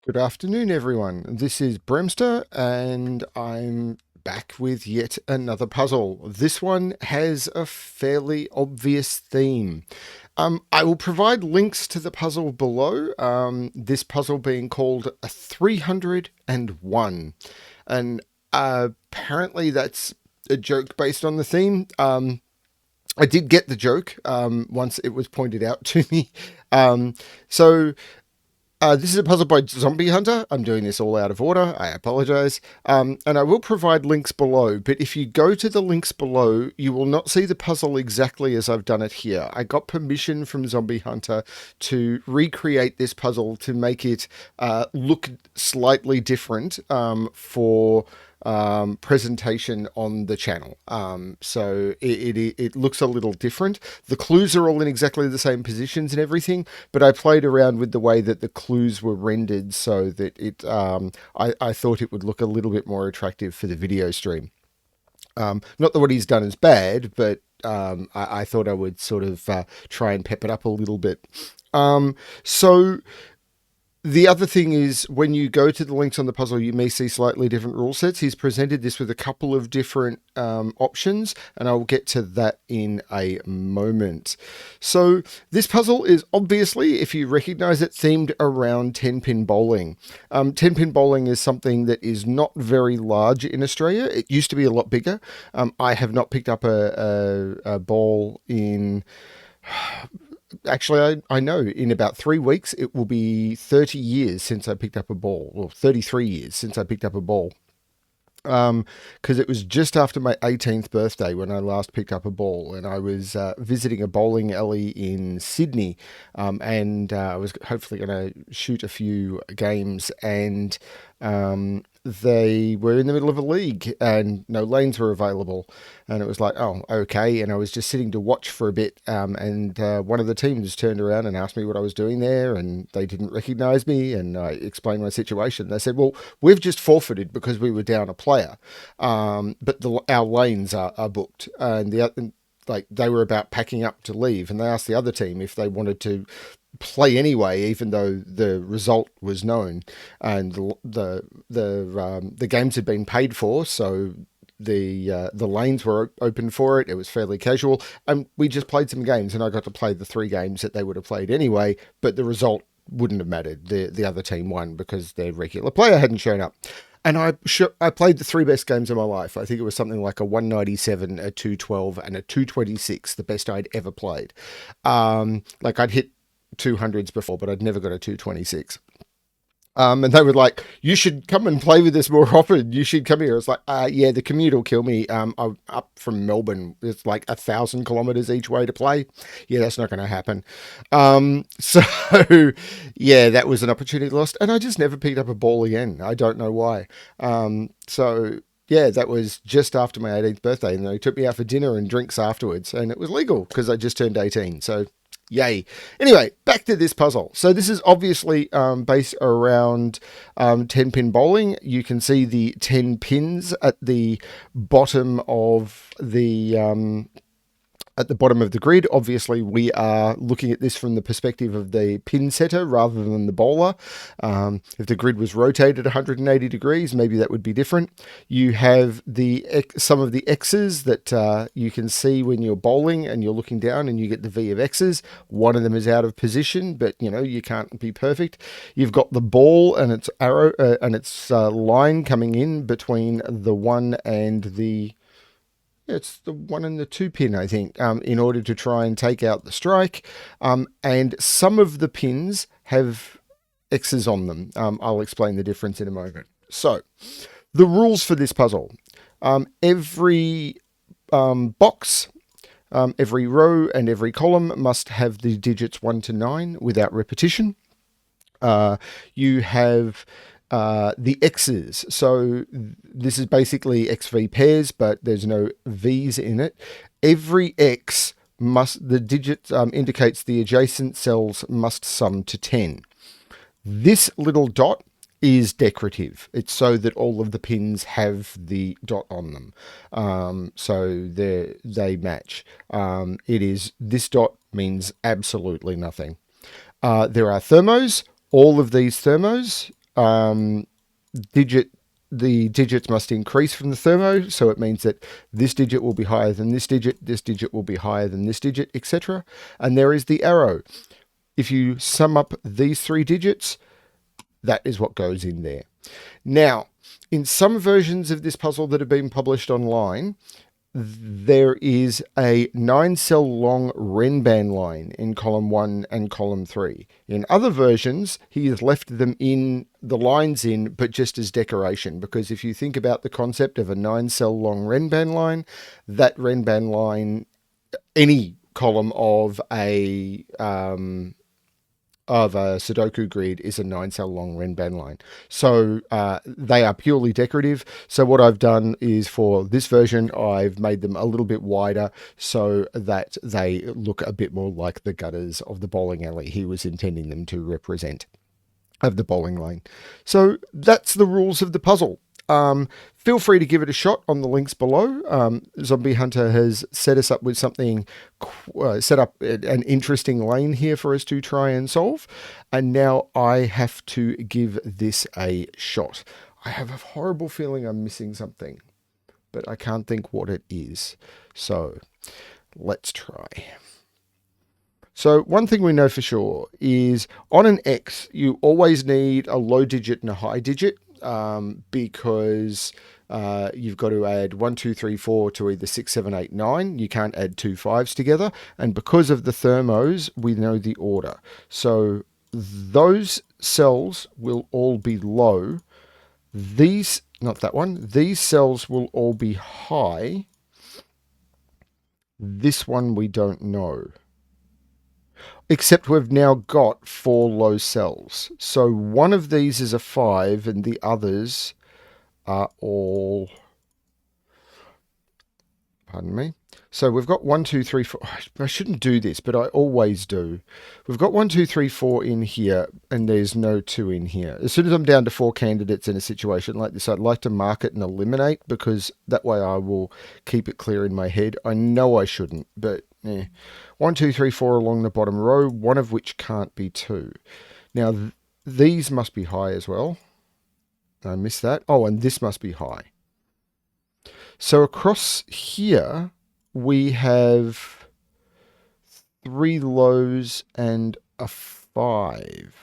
Good afternoon, everyone. This is Bremster, and I'm back with yet another puzzle. This one has a fairly obvious theme. I will provide links to the puzzle below. This puzzle being called a 301, and apparently that's a joke based on the theme. I did get the joke once it was pointed out to me. Um, so this is a puzzle by Zombie Hunter. I'm doing this all out of order. I apologize. And I will provide links below, but if you go to the links below, you will not see the puzzle exactly as I've done it here. I got permission from Zombie Hunter to recreate this puzzle to make it look slightly different for presentation on the channel. So it looks a little different. The clues are all in exactly the same positions and everything, but I played around with the way that the clues were rendered so that I thought it would look a little bit more attractive for the video stream. Not that what he's done is bad, but I thought I would sort of try and pep it up a little bit. So the other thing is when you go to the links on the puzzle, you may see slightly different rule sets. He's presented this with a couple of different options, and I'll get to that in a moment. So this puzzle is obviously, if you recognize it, themed around 10-pin bowling. 10-pin bowling is something that is not very large in Australia. It used to be a lot bigger. I have not picked up a ball in... Actually, I know in about 3 weeks it will be 30 years since I picked up a ball, or 33 years since I picked up a ball. Because it was just after my 18th birthday when I last picked up a ball, and I was visiting a bowling alley in Sydney, and I was hopefully going to shoot a few games, and they were in the middle of a league and no lanes were available, and it was like, oh, okay. And I was just sitting to watch for a bit, and one of the teams turned around and asked me what I was doing there, and they didn't recognize me, and I explained my situation. They said, well, we've just forfeited because we were down a player, but our lanes are booked, and like they were about packing up to leave, and they asked the other team if they wanted to play anyway, even though the result was known, and the games had been paid for, so the lanes were open for it. It was fairly casual, and we just played some games, and I got to play the 3 games that they would have played anyway, but the result wouldn't have mattered. The other team won because their regular player hadn't shown up. And I played the 3 best games of my life. I think it was something like a 197, a 212, and a 226, the best I'd ever played. Like I'd hit 200s before, but I'd never got a 226. And they were like, you should come and play with us more often. You should come here. It's like, yeah, the commute will kill me. I'm up from Melbourne. It's like 1,000 kilometers each way to play. Yeah, that's not going to happen. So, yeah, that was an opportunity lost. And I just never picked up a ball again. I don't know why. So, yeah, that was just after my 18th birthday. And they took me out for dinner and drinks afterwards. And it was legal because I just turned 18. So, yay. Anyway, back to this puzzle. So this is obviously based around 10-pin bowling. You can see the 10 pins at the bottom of the grid. Obviously, we are looking at this from the perspective of the pin setter rather than the bowler. If the grid was rotated 180 degrees, maybe that would be different. You have some of the X's that you can see when you're bowling and you're looking down, and you get the V of X's. One of them is out of position, but you can't be perfect. You've got the ball and its arrow and its line coming in between the 1 and the... It's the 1 and the 2 pin, I think, in order to try and take out the strike. And some of the pins have X's on them. I'll explain the difference in a moment. So, the rules for this puzzle. Every box, every row, and every column must have the digits 1 to 9 without repetition. You have the X's. So this is basically XV pairs, but there's no V's in it. Every X the digit indicates the adjacent cells must sum to 10. This little dot is decorative. It's so that all of the pins have the dot on them. So they match. This dot means absolutely nothing. There are thermos. All of these thermos digit the digits must increase from the thermo, so it means that this digit will be higher than this digit will be higher than this digit, etc. And there is the arrow. If you sum up these three digits, that is what goes in there. Now, in some versions of this puzzle that have been published online, there is a 9-cell long Renban line in column 1 and column 3. In other versions, he has left them in the lines in, but just as decoration, because if you think about the concept of a 9-cell long Renban line, that Renban line, any column of a Sudoku grid is a 9-cell long Renban line. So they are purely decorative. So what I've done is for this version, I've made them a little bit wider so that they look a bit more like the gutters of the bowling alley he was intending them to represent, of the bowling lane. So that's the rules of the puzzle. Feel free to give it a shot on the links below. Zombie Hunter has set us up with something, set up an interesting lane here for us to try and solve. And now I have to give this a shot. I have a horrible feeling I'm missing something, but I can't think what it is. So let's try. So one thing we know for sure is on an X, you always need a low digit and a high digit, because you've got to add 1, 2, 3, 4 to either 6, 7, 8, 9. You can't add two fives together. And because of the thermos, we know the order. So those cells will all be low. These, not that one, these cells will all be high. This one we don't know. Except we've now got 4 low cells. So one of these is a 5 and the others are all... Pardon me. So we've got 1, 2, 3, 4. I shouldn't do this, but I always do. We've got 1, 2, 3, 4 in here, and there's no 2 in here. As soon as I'm down to 4 candidates in a situation like this, I'd like to mark it and eliminate, because that way I will keep it clear in my head. I know I shouldn't, but 1, 2, 3, 4 along the bottom row, one of which can't be 2. Now, these must be high as well. I missed that. Oh, and this must be high. So across here, we have 3 lows and a 5.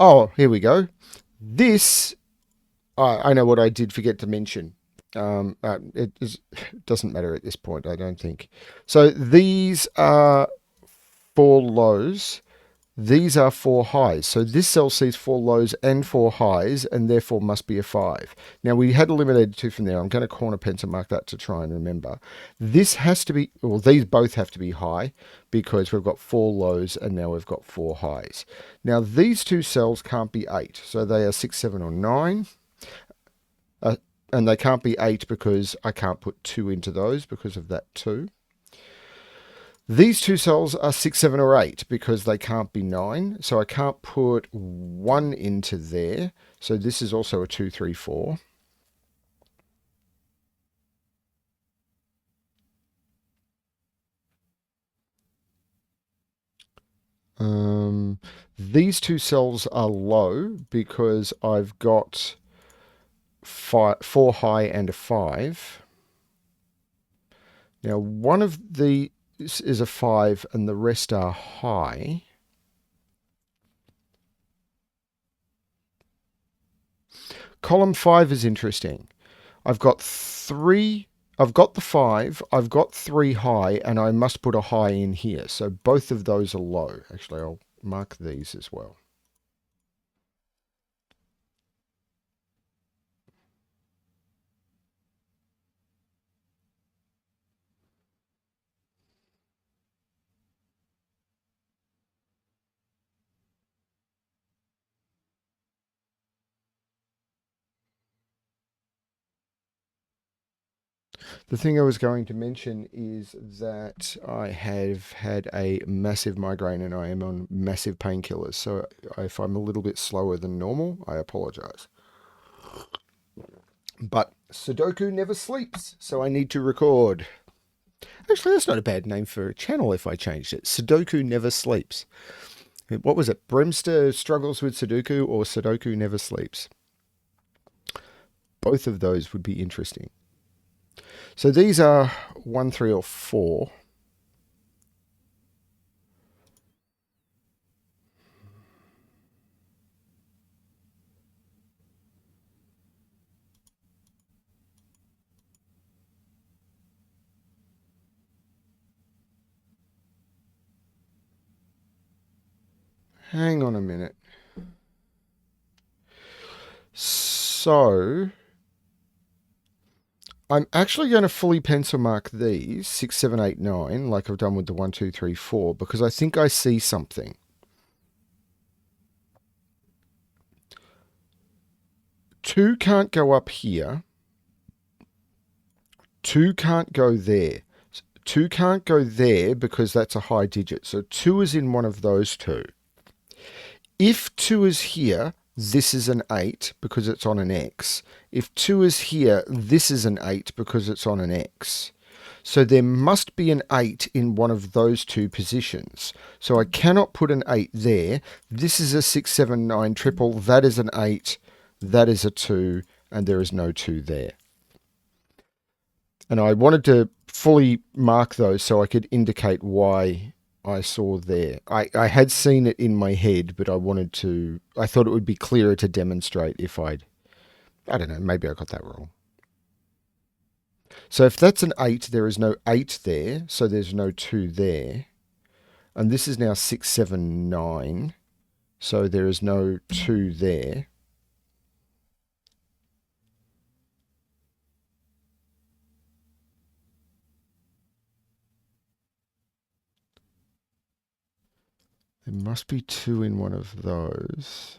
Oh, here we go. This, I know what I did forget to mention. It doesn't matter at this point, I don't think. So these are 4 lows. These are 4 highs. So this cell sees 4 lows and 4 highs, and therefore must be a 5. Now, we had eliminated 2 from there. I'm going to corner pencil mark that to try and remember. This has to be, well, these both have to be high, because we've got 4 lows and now we've got 4 highs. Now, these 2 cells can't be 8. So they are 6, 7, or 9. And they can't be 8 because I can't put 2 into those because of that 2. These 2 cells are 6, 7, or 8 because they can't be 9. So I can't put 1 into there. So this is also a 2, 3, 4. These 2 cells are low because I've got 4 high and a 5. Now, one of the is a 5 and the rest are high. Column 5 is interesting. I've got the 5, I've got 3 high, and I must put a high in here. So both of those are low. Actually, I'll mark these as well. The thing I was going to mention is that I have had a massive migraine and I am on massive painkillers. So if I'm a little bit slower than normal, I apologize. But Sudoku never sleeps, so I need to record. Actually, that's not a bad name for a channel if I changed it. Sudoku never sleeps. What was it? Brimster struggles with Sudoku or Sudoku never sleeps. Both of those would be interesting. So these are 1, 3, or 4. Hang on a minute. So I'm actually going to fully pencil mark these 6, 7, 8, 9, like I've done with the 1, 2, 3, 4, because I think I see something. 2 can't go up here. 2 can't go there. 2 can't go there because that's a high digit. So 2 is in one of those two. If 2 is here, this is an 8 because it's on an X. If 2 is here, this is an 8 because it's on an X. So there must be an 8 in one of those two positions. So I cannot put an 8 there. This is a 6, 7, 9 triple. That is an 8. That is a 2. And there is no 2 there. And I wanted to fully mark those so I could indicate why I saw there. I had seen it in my head, but I thought it would be clearer to demonstrate if I don't know, maybe I got that wrong. So if that's an 8, there is no 8 there, so there's no 2 there. And this is now 6, 7, 9, so there is no 2 there. There must be 2 in one of those.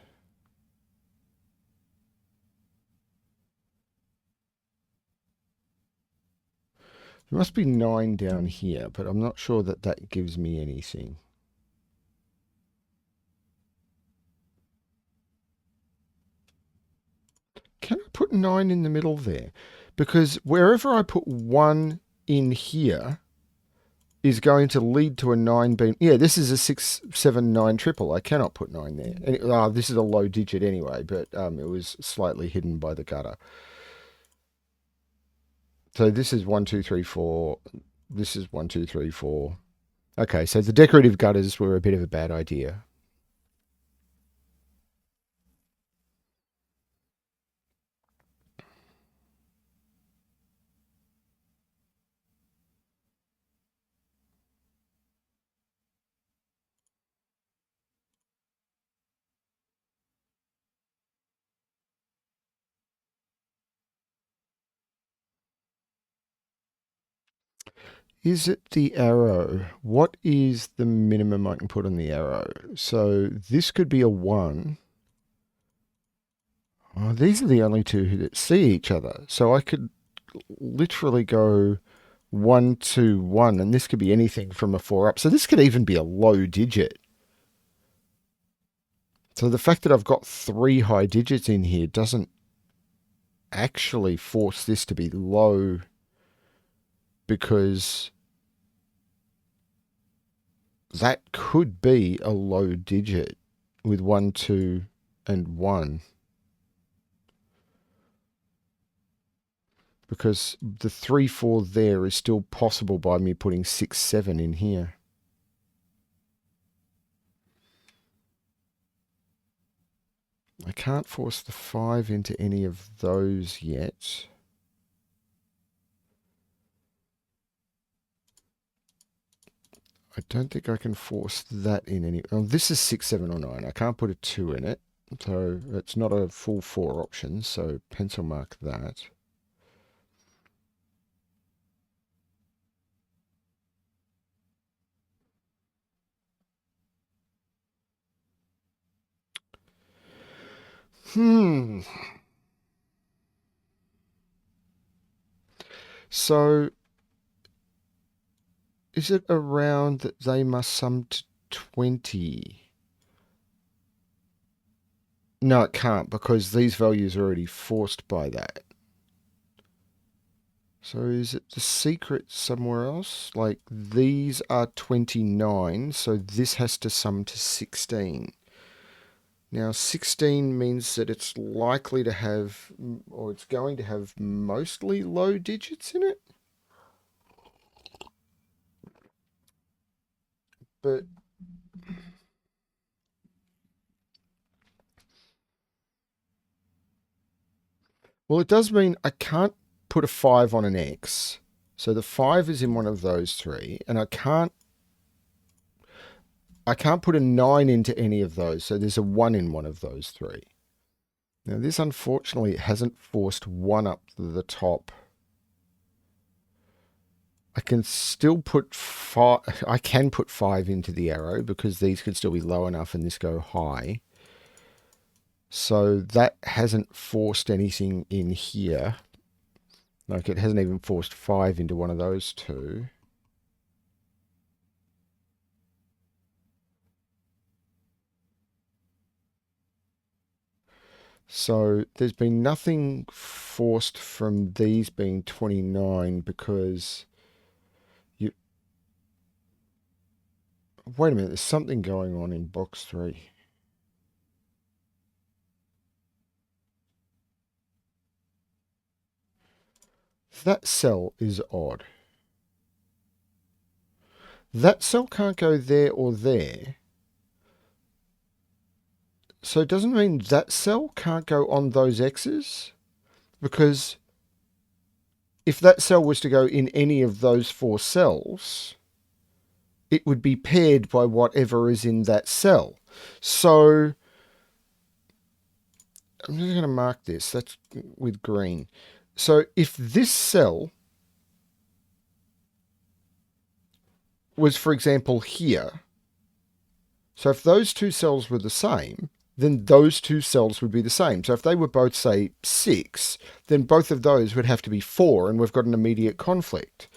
There must be 9 down here, but I'm not sure that that gives me anything. Can I put 9 in the middle there? Because wherever I put 1 in here is going to lead to a 9 being... Yeah, this is a 6, 7, 9 triple. I cannot put 9 there. And this is a low digit anyway, but it was slightly hidden by the gutter. So this is 1, 2, 3, 4. This is 1, 2, 3, 4. Okay, so the decorative gutters were a bit of a bad idea. Is it the arrow? What is the minimum I can put on the arrow? So this could be a 1. Oh, these are the only two that see each other. So I could literally go 1, 2, 1, and this could be anything from a 4 up. So this could even be a low digit. So the fact that I've got 3 high digits in here doesn't actually force this to be low, because that could be a low digit with 1, 2, and 1. Because the 3, 4 there is still possible by me putting 6, 7 in here. I can't force the 5 into any of those yet. I don't think I can force that in any... Oh, this is 6, 7, or 9. I can't put a 2 in it. So it's not a full 4 option. So pencil mark that. So is it around that they must sum to 20? No, it can't, because these values are already forced by that. So is it the secret somewhere else? Like these are 29, so this has to sum to 16. Now 16 means that it's likely to have, or it's going to have mostly low digits in it. But, well, it does mean I can't put a 5 on an X. So the 5 is in one of those three, and I can't put a 9 into any of those, so there's a 1 in one of those three. Now, this unfortunately hasn't forced 1 up to the top. I can still put 5. I can put 5 into the arrow because these could still be low enough and this go high. So that hasn't forced anything in here. Like it hasn't even forced 5 into one of those two. So there's been nothing forced from these being 29 because you... Wait a minute, there's something going on in box 3. That cell is odd. That cell can't go there or there. So it doesn't mean that cell can't go on those X's, because if that cell was to go in any of those 4 cells, it would be paired by whatever is in that cell. So I'm just going to mark this. That's with green. So if this cell was, for example, here, so if those 2 cells were the same, then those 2 cells would be the same. So if they were both, say, 6, then both of those would have to be 4, and we've got an immediate conflict.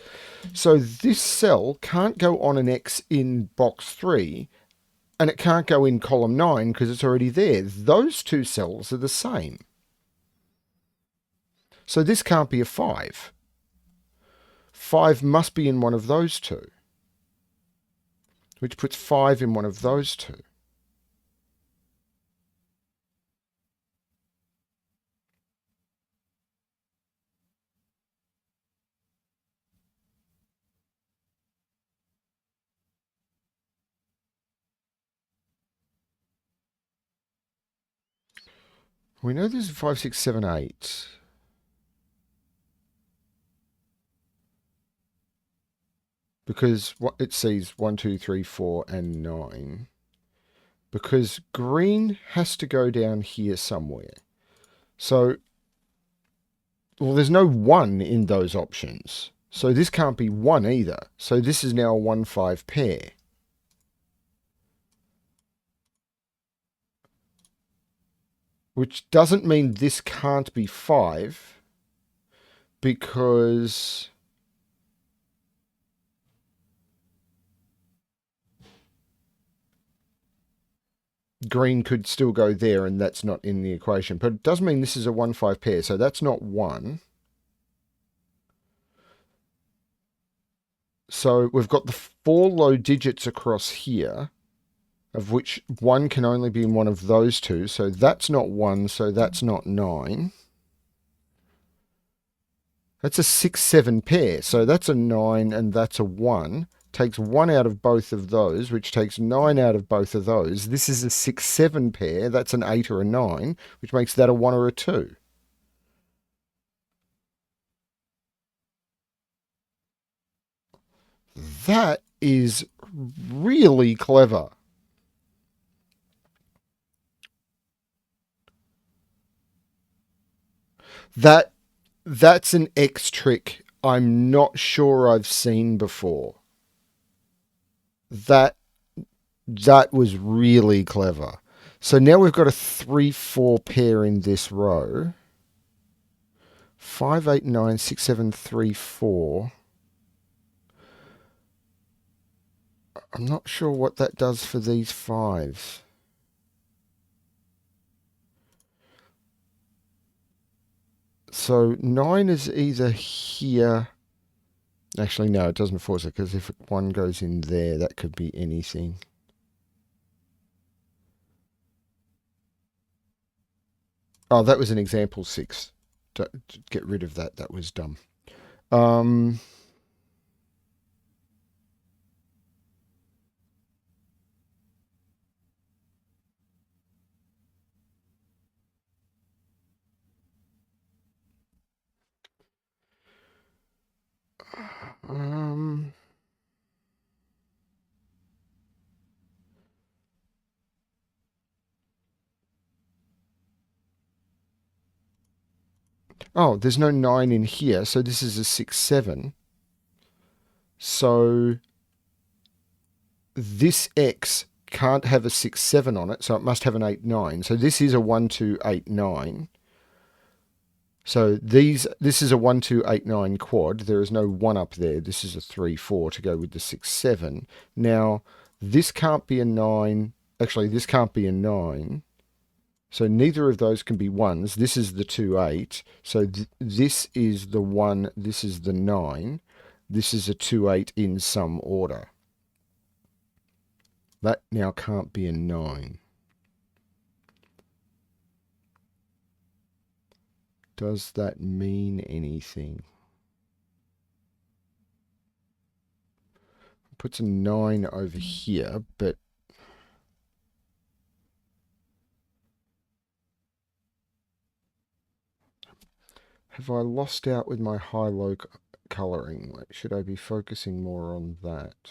So this cell can't go on an X in box 3, and it can't go in column 9 because it's already there. Those 2 cells are the same. So this can't be a 5. 5 must be in one of those 2, which puts 5 in one of those 2. We know this is 5, 6, 7, 8. Because it sees 1, 2, 3, 4, and 9. Because green has to go down here somewhere. So, well, there's no 1 in those options. So this can't be 1 either. So this is now a 1, 5 pair. Which doesn't mean this can't be 5, because green could still go there and that's not in the equation. But it does mean this is a 1, 5 pair, so that's not 1. So we've got the 4 low digits across here, of which 1 can only be in one of those 2. So that's not 1, so that's not 9. That's a 6, 7 pair. So that's a 9 and that's a 1. Takes 1 out of both of those, which takes 9 out of both of those. This is a 6, 7 pair. That's an 8 or a 9, which makes that a 1 or a 2. That is really clever. That's an X trick I'm not sure I've seen before. That that was really clever. So now we've got a 3, 4 pair in this row. 5, 8, 9, 6, 7, 3, 4. I'm not sure what that does for these 5s. So 9 is either here. Actually, no, it doesn't force it because if 1 goes in there, that could be anything. Oh, that was an example 6. Get rid of that. That was dumb. Um, um, oh, there's no 9 in here, so this is a 6, 7. So this X can't have a 6, 7 on it, so it must have an 8, 9. So this is a 1, 2, 8, 9. So this is a 1, 2, 8, 9 quad. There is no 1 up there. This is a 3, 4 to go with the 6, 7. Now, this can't be a 9. Actually, this can't be a 9. So neither of those can be 1s. This is the 2, 8. So this is the 1. This is the 9. This is a 2, 8 in some order. That now can't be a 9. Does that mean anything? Puts a 9 over here, but have I lost out with my high-low colouring? Should I be focusing more on that?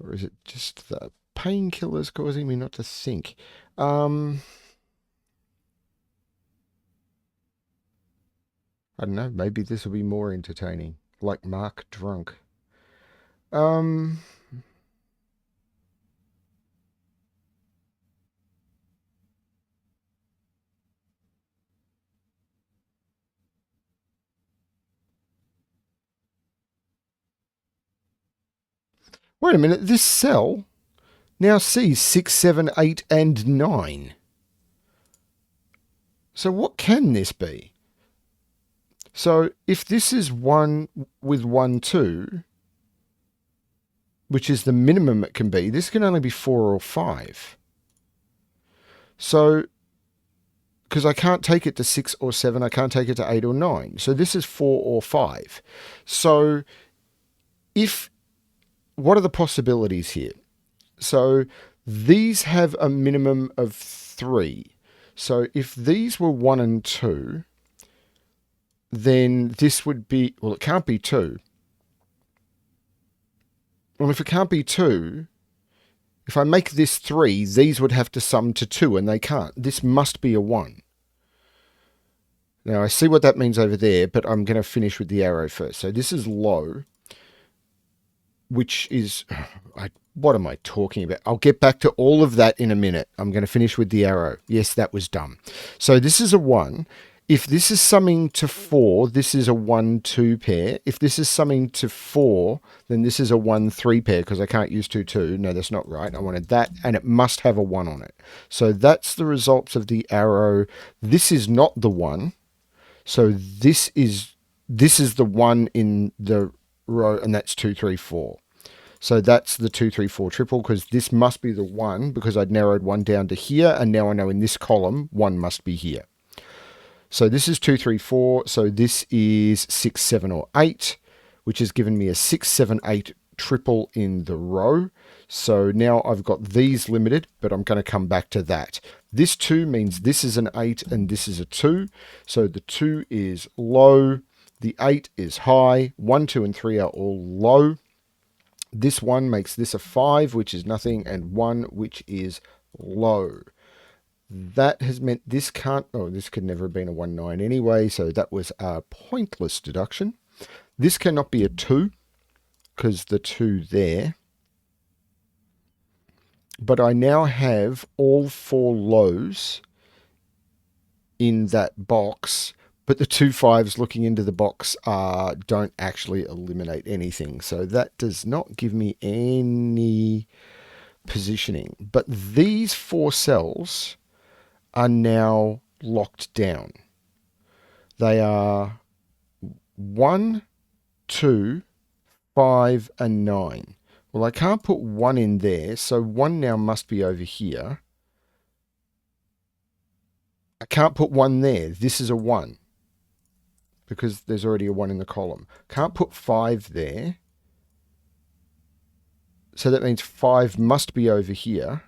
Or is it just the painkillers causing me not to think? I don't know. Maybe this will be more entertaining. Like Mark Drunk. Um, Wait a minute. This cell now sees 6, 7, 8, and 9. So what can this be? So if this is 1 with 1, 2, which is the minimum it can be, this can only be 4 or 5. So, because I can't take it to 6 or 7, I can't take it to 8 or 9. So this is 4 or 5. So what are the possibilities here? So these have a minimum of 3. So if these were 1 and 2, then this would be, well, it can't be 2. Well, if it can't be 2, if I make this 3, these would have to sum to 2, and they can't. This must be a 1. Now, I see what that means over there, but I'm going to finish with the arrow first. So this is low, which is... what am I talking about? I'll get back to all of that in a minute. I'm going to finish with the arrow. Yes, that was dumb. So this is a 1. If this is summing to 4, this is a 1, 2 pair. If this is summing to 4, then this is a 1, 3 pair because I can't use 2, 2. No, that's not right. I wanted that, and it must have a 1 on it. So that's the results of the arrow. This is not the 1. So this is the 1 in the row, and that's 2, 3, 4. So that's the 2, 3, 4 triple because this must be the 1 because I'd narrowed 1 down to here, and now I know in this column 1 must be here. So this is 2, 3, 4. So this is 6, 7, or 8, which has given me a 6, 7, 8 triple in the row. So now I've got these limited, but I'm going to come back to that. This 2 means this is an 8 and this is a 2. So the 2 is low. The 8 is high. 1, 2, and 3 are all low. This 1 makes this a 5, which is nothing, and 1, which is low. That has meant this can't... oh, this could never have been a 1, 9 anyway, so that was a pointless deduction. This cannot be a 2, because the 2 there. But I now have all 4 lows in that box, but the 2 5s looking into the box don't actually eliminate anything. So that does not give me any positioning. But these 4 cells are now locked down. They are 1, 2, 5, and 9. Well, I can't put 1 in there, so 1 now must be over here. I can't put 1 there. This is a 1 because there's already a 1 in the column. Can't put 5 there. So that means 5 must be over here.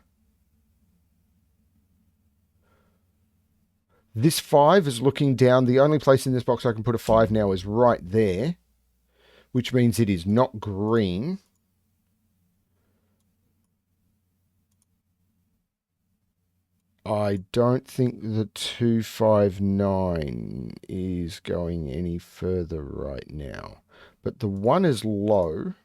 This 5 is looking down. The only place in this box I can put a 5 now is right there, which means it is not green. I don't think the 259 is going any further right now. But the 1 is low.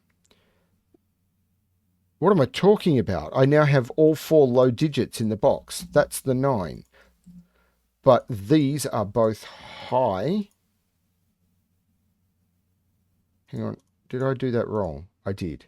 What am I talking about? I now have all 4 low digits in the box. That's the 9. But these are both high. Hang on. Did I do that wrong? I did.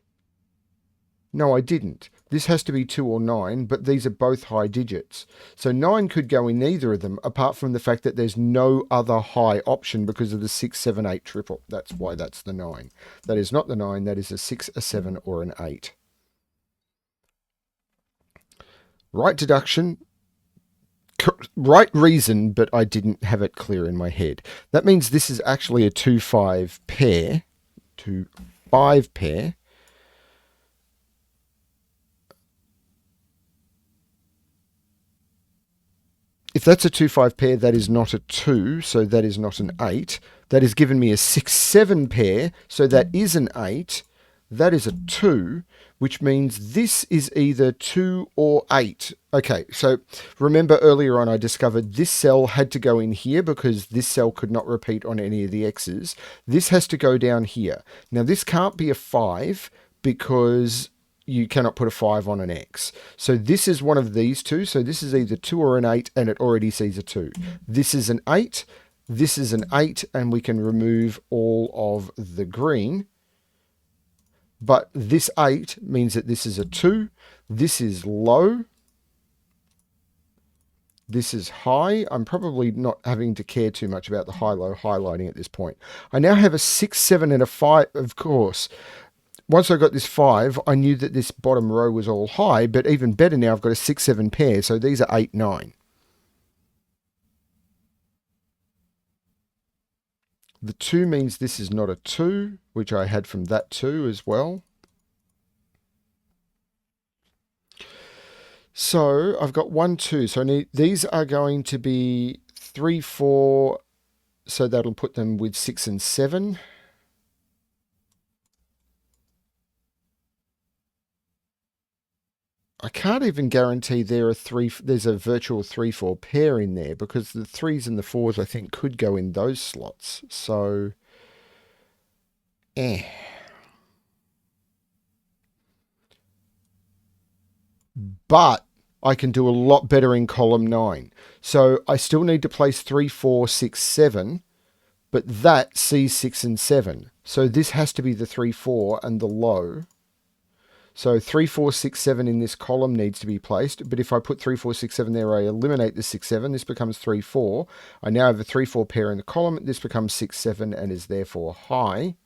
No, I didn't. This has to be 2 or 9, but these are both high digits. So 9 could go in neither of them, apart from the fact that there's no other high option because of the 6, 7, 8 triple. That's why that's the 9. That is not the 9. That is a 6, a 7, or an 8. Right deduction. Right reason, but I didn't have it clear in my head. That means this is actually a 2-5 pair. 2-5 pair. If that's a 2-5 pair, that is not a 2, so that is not an 8. That has given me a 6-7 pair, so that is an 8. That is a 2, which means this is either 2 or 8. Okay, so remember earlier on I discovered this cell had to go in here because this cell could not repeat on any of the X's. This has to go down here. Now this can't be a 5 because you cannot put a 5 on an X. So this is one of these two. So this is either 2 or an 8, and it already sees a 2. This is an 8. This is an 8, and we can remove all of the green. But this 8 means that this is a 2. This is low. This is high. I'm probably not having to care too much about the high-low highlighting at this point. I now have a 6, 7, and a 5, of course. Once I got this 5, I knew that this bottom row was all high, but even better now, I've got a 6, 7 pair, so these are 8, 9. The 2 means this is not a 2, which I had from that 2 as well. So I've got 1, 2. So these are going to be 3, 4. So that'll put them with 6 and 7. I can't even guarantee there's a virtual 3, 4 pair in there because the 3s and the 4s I think could go in those slots. So, But I can do a lot better in column 9. So I still need to place 3, 4, 6, 7, but that sees 6 and 7. So this has to be the 3, 4 and the low. So 3, 4, 6, 7 in this column needs to be placed. But if I put 3, 4, 6, 7 there, I eliminate the 6, 7. This becomes 3, 4. I now have a 3, 4 pair in the column. This becomes 6, 7 and is therefore high.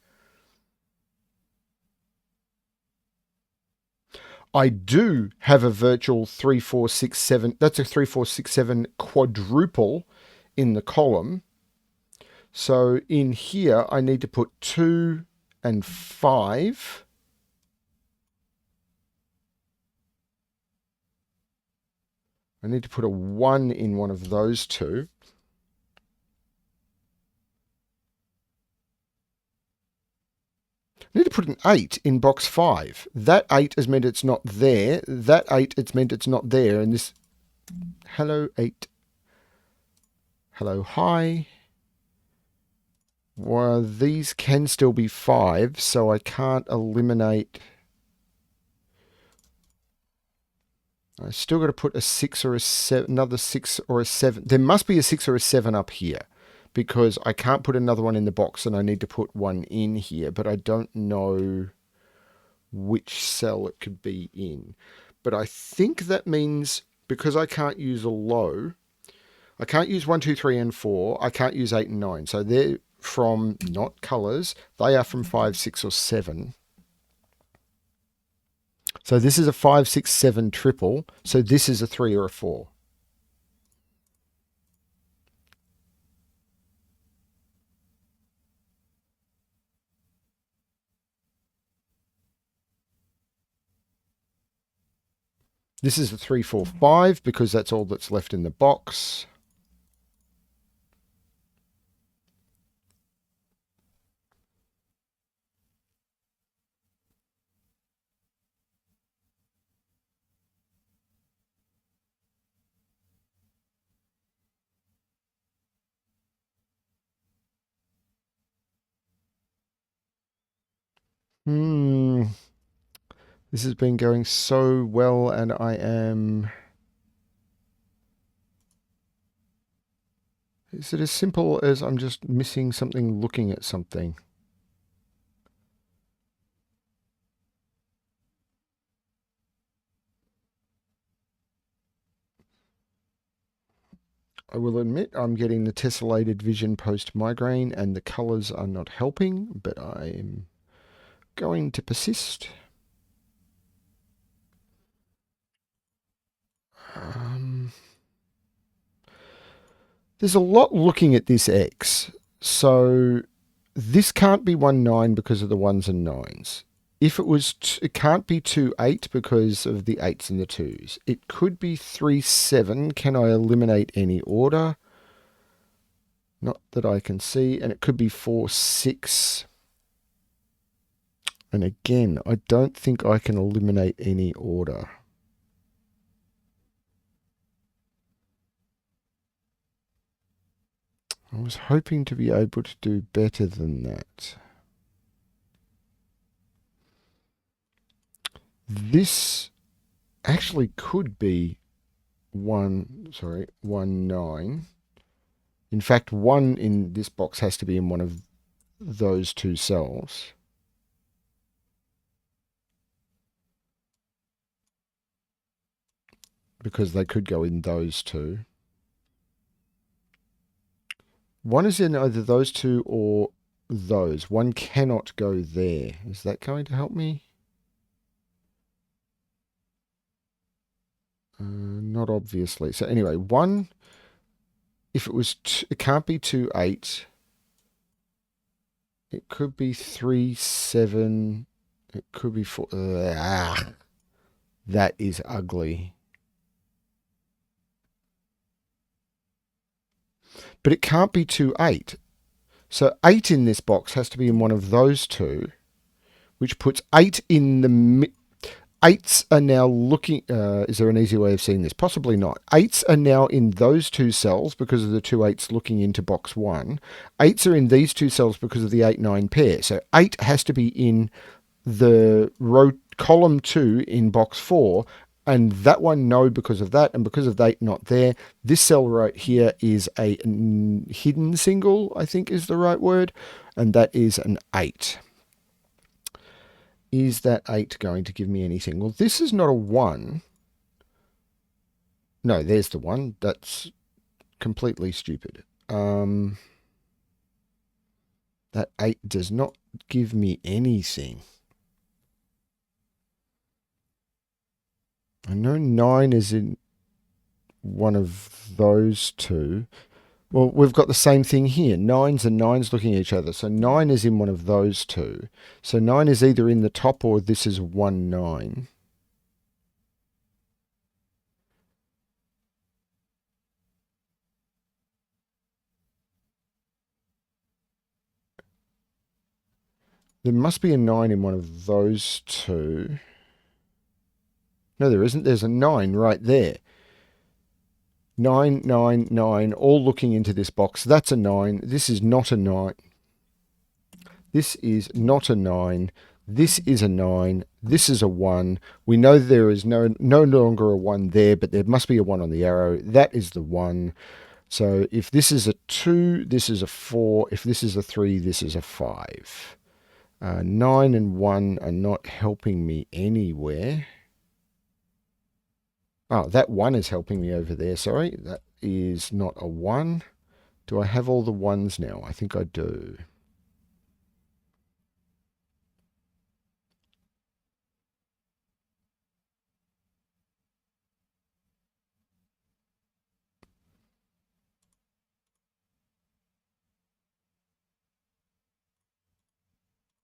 I do have a virtual 3, 4, 6, 7. That's a 3, 4, 6, 7 quadruple in the column. So in here, I need to put 2 and 5. I need to put a 1 in one of those two. I need to put an 8 in box 5. That 8 has meant it's not there. That 8, it's meant it's not there. And this, hello 8. Hello high. Well, these can still be 5, so I can't eliminate. I still got to put a 6 or a 7, another 6 or a 7. There must be a 6 or a 7 up here because I can't put another one in the box and I need to put one in here, but I don't know which cell it could be in. but I think that means because I can't use a low, I can't use 1, 2, 3, and 4. I can't use 8 and 9. So they're from not colours. They are from 5, 6, or 7. So this is a 5, 6, 7 triple. So this is a 3 or a 4. This is a 3, 4, 5 because that's all that's left in the box. This has been going so well, and I am... Is it as simple as I'm just missing something looking at something? I will admit I'm getting the tessellated vision post-migraine and the colours are not helping, but I'm going to persist. There's a lot looking at this X. So this can't be 1, 9 because of the 1s and 9s. If it was, it can't be 2, 8 because of the 8s and the 2s. It could be 3, 7. Can I eliminate any order? Not that I can see. And it could be 4, 6. And again, I don't think I can eliminate any order. I was hoping to be able to do better than that. This actually could be 1, 9. In fact, 1 in this box has to be in one of those two cells. Because they could go in those two. 1 is in either those two or those. 1 cannot go there. Is that going to help me? Not obviously. So anyway, 1, if it was, it can't be 2, 8. It could be 3, 7. It could be 4. That is ugly. But it can't be 2, 8. So 8 in this box has to be in one of those two, which puts 8 in the... 8s are now looking... is there an easy way of seeing this? Possibly not. 8s are now in those two cells because of the 2 8s looking into box 1. 8s are in these two cells because of the 8, 9 pair. So 8 has to be in the row column 2 in box 4. And that one, no, because of that. And because of that, not there. This cell right here is a hidden single, I think is the right word. And that is an 8. Is that 8 going to give me anything? Well, this is not a 1. No, there's the 1. That's completely stupid. That 8 does not give me anything. I know 9 is in one of those two. Well, we've got the same thing here. 9s and 9s looking at each other. So 9 is in one of those two. So 9 is either in the top or this is 1, 9. There must be a 9 in one of those two. No, there isn't. There's a 9 right there. 9, 9, 9, all looking into this box. That's a 9. This is not a 9. This is not a 9. This is a 9. This is a 1. We know there is no longer a 1 there, but there must be a 1 on the arrow. That is the 1. So if this is a 2, this is a 4. If this is a 3, this is a 5. 9 and 1 are not helping me anywhere. Oh, that 1 is helping me over there. Sorry, that is not a 1. Do I have all the 1s now? I think I do.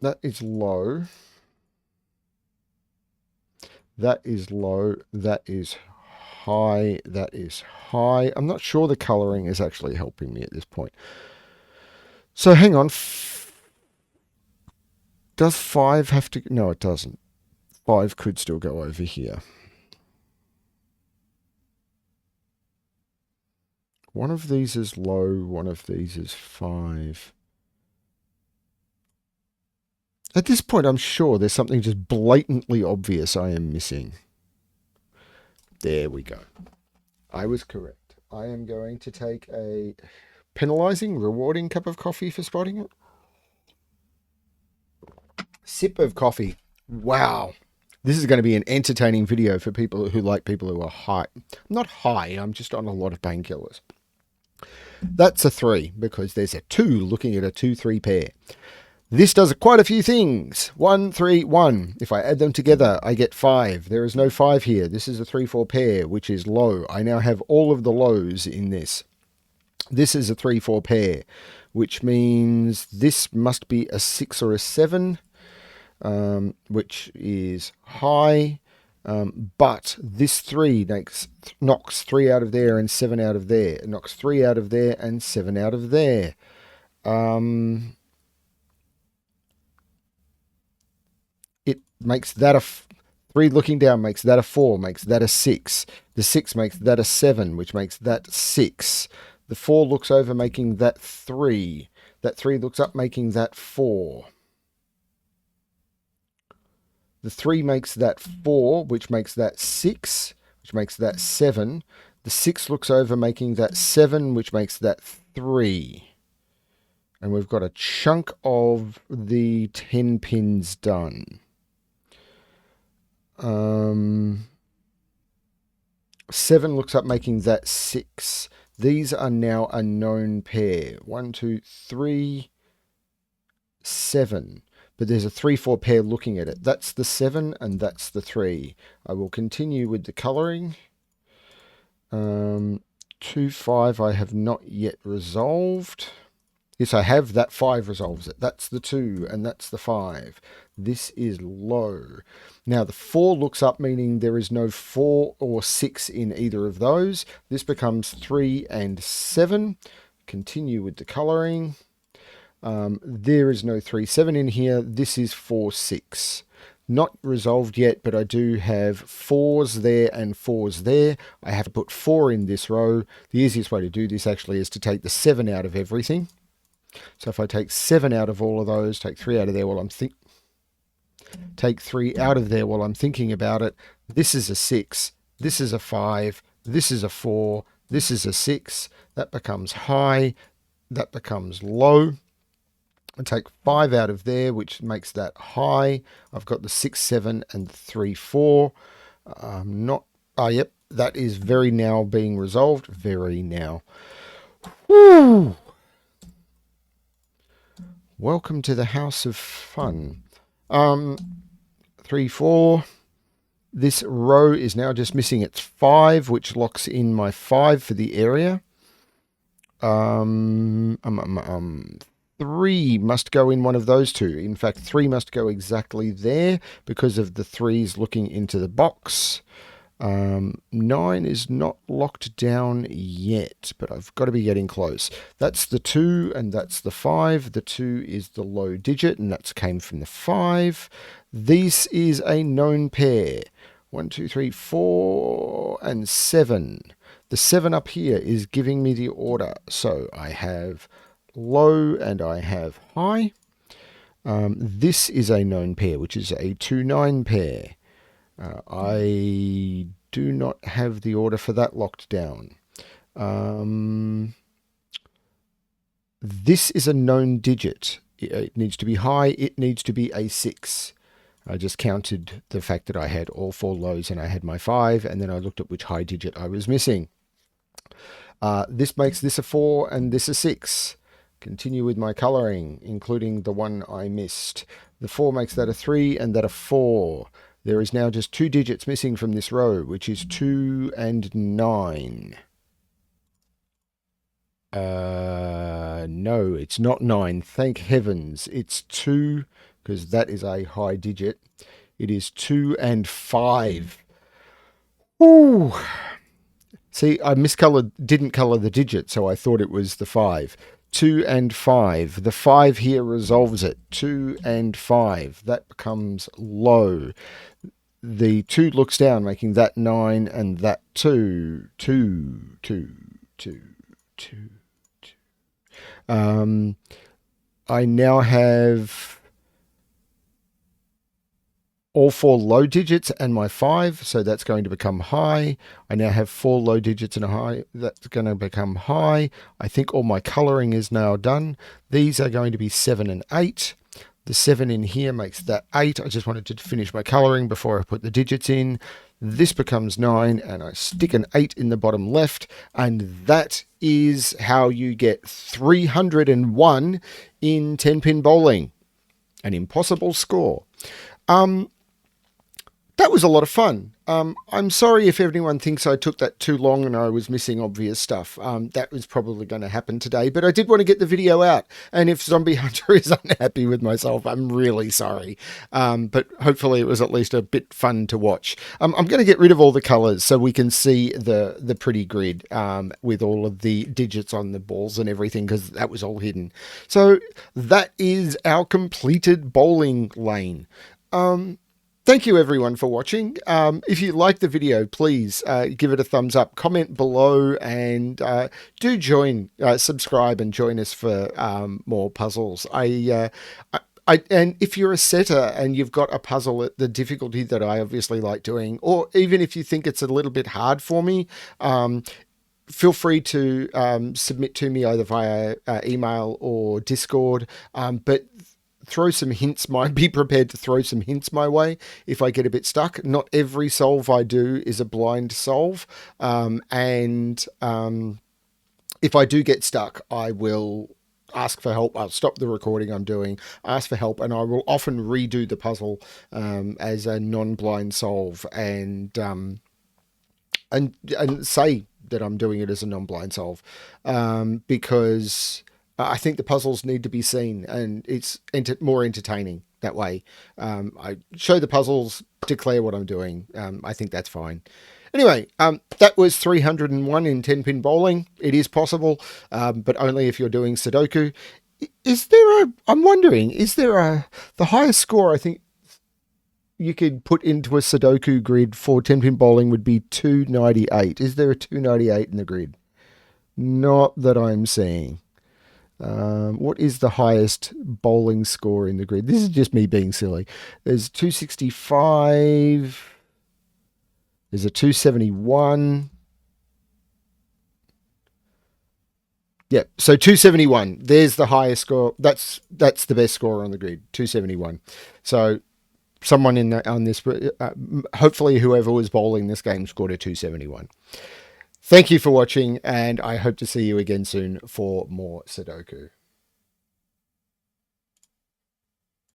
That is low. That is low. That is high. That is high. I'm not sure the colouring is actually helping me at this point. So hang on. Does 5 have to... No, it doesn't. 5 could still go over here. One of these is low. One of these is 5. At this point, I'm sure there's something just blatantly obvious I am missing. There we go. I was correct. I am going to take a penalizing, rewarding cup of coffee for spotting it. Sip of coffee. Wow. This is going to be an entertaining video for people who like people who are high. I'm not high, I'm just on a lot of painkillers. That's a 3 because there's a 2 looking at a 2-3 pair. This does quite a few things. 1, 3, 1. If I add them together, I get 5. There is no 5 here. This is a 3-4 pair, which is low. I now have all of the lows in this. This is a 3-4 pair, which means this must be a 6 or a 7, which is high. But this 3 knocks 3 out of there and 7 out of there. It knocks 3 out of there and 7 out of there. It makes that a 3 looking down, makes that a 4, makes that a 6. The 6 makes that a 7, which makes that 6. The 4 looks over, making that 3. That 3 looks up, making that 4. The 3 makes that 4, which makes that 6, which makes that 7. The 6 looks over, making that 7, which makes that 3. And we've got a chunk of the 10 pins done. 7 looks up, making that 6. These are now a known pair. 1, 2, 3, 7. But there's a 3-4 pair looking at it. That's the 7 and that's the 3. I will continue with the colouring. 2, 5 I have not yet resolved. Yes, I have. That 5 resolves it. That's the 2 and that's the 5. This is low. Now the 4 looks up, meaning there is no 4 or 6 in either of those. This becomes 3 and 7. Continue with the colouring. There is no 3, 7 in here. This is 4, 6. Not resolved yet, but I do have 4s there and 4s there. I have to put 4 in this row. The easiest way to do this actually is to take the 7 out of everything. So if I take 7 out of all of those, take 3 out of there while I'm take 3 out of there while I'm thinking about it. This is a 6. This is a 5. This is a 4. This is a 6. That becomes high. That becomes low. I take 5 out of there, which makes that high. I've got the 6, 7, and 3, 4. Yep, that is very now being resolved. Very now. Woo! Welcome to the house of fun. 3, 4. This row is now just missing its 5, which locks in my 5 for the area. 3 must go in one of those two. In fact, 3 must go exactly there because of the 3s looking into the box. 9 is not locked down yet, but I've got to be getting close. That's the 2 and that's the 5. The 2 is the low digit and that came from the 5. This is a known pair. 1, 2, 3, 4, and 7. The 7 up here is giving me the order. So I have low and I have high. This is a known pair, which is a 2-9 pair. I do not have the order for that locked down. This is a known digit. It needs to be high. It needs to be a 6. I just counted the fact that I had all 4 lows and I had my 5, and then I looked at which high digit I was missing. This makes this a 4 and this a 6. Continue with my colouring, including the one I missed. The 4 makes that a 3 and that a 4. There is now just 2 digits missing from this row, which is 2 and 9. No, it's not 9. Thank heavens. It's 2, because that is a high digit. It is 2 and 5. Ooh. See, I didn't colour the digit, so I thought it was the 5. 2 and 5. The 5 here resolves it. 2 and 5. That becomes low. The 2 looks down, making that 9 and that 2. 2, 2, 2, 2, 2. I now have all 4 low digits and my 5, so that's going to become high. I now have 4 low digits and a high. That's going to become high. I think all my colouring is now done. These are going to be 7 and 8. The 7 in here makes that 8. I just wanted to finish my colouring before I put the digits in. This becomes 9, and I stick an 8 in the bottom left, and that is how you get 301 in 10-pin bowling. An impossible score. That was a lot of fun. I'm sorry if anyone thinks I took that too long and I was missing obvious stuff. That was probably going to happen today, but I did want to get the video out. And if Zombie Hunter is unhappy with myself, I'm really sorry. But hopefully it was at least a bit fun to watch. I'm going to get rid of all the colors so we can see the pretty grid with all of the digits on the balls and everything, because that was all hidden. So that is our completed bowling lane. Thank you everyone for watching. If you like the video, please give it a thumbs up, comment below, and do subscribe and join us for more puzzles. And if you're a setter and you've got a puzzle at the difficulty that I obviously like doing, or even if you think it's a little bit hard for me, feel free to submit to me either via email or Discord. But throw some hints. Be prepared to throw some hints my way if I get a bit stuck. Not every solve I do is a blind solve. And if I do get stuck, I will ask for help. I'll stop the recording I'm doing, ask for help, and I will often redo the puzzle as a non-blind solve, and say that I'm doing it as a non-blind solve, because I think the puzzles need to be seen, and it's more entertaining that way. I show the puzzles, declare what I'm doing. I think that's fine. Anyway, that was 301 in 10-pin bowling. It is possible, but only if you're doing Sudoku. I'm wondering, the highest score I think you could put into a Sudoku grid for 10-pin bowling would be 298. Is there a 298 in the grid? Not that I'm seeing. What is the highest bowling score in the grid? This is just me being silly. There's 265. There's a 271. Yeah, so 271. There's the highest score. That's the best score on the grid, 271. So someone on this, hopefully whoever was bowling this game scored a 271. Thank you for watching, and I hope to see you again soon for more Sudoku.